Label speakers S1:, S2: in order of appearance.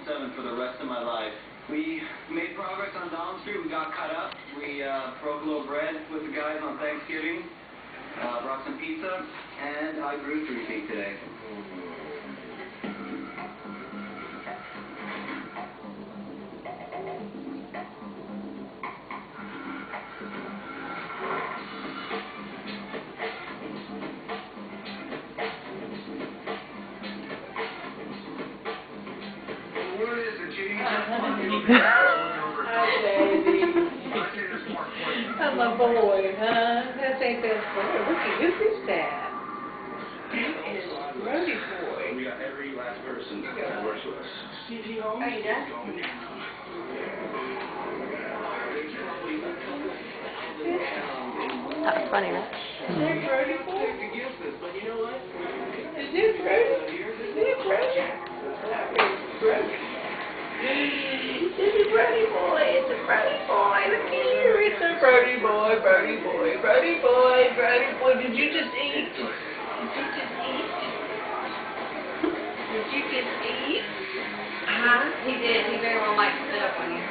S1: 7 for the rest of my life. We made progress on Dom Street. We got cut up. We broke a little bread with the guys on Thanksgiving. Brought some pizza, and I grew 3 feet today.
S2: Hi, baby. That's my boy, huh? That's ain't that boy. Look at who's this dad? He is Brody boy.
S1: We got every last person that works with us. Stevie Holmes?
S2: How you doing?
S3: That's funny, right?
S2: Is that Brody boy?
S1: But you know what?
S2: Is this Brody? Is this Brody? Brody. It's a Brody boy. It's a Brody boy. Look here. It's a Brody boy. Brody boy. Brody boy. Brody boy. Did you just eat? Did you just eat? Did you just eat?
S3: He did. He very well might spit up on you.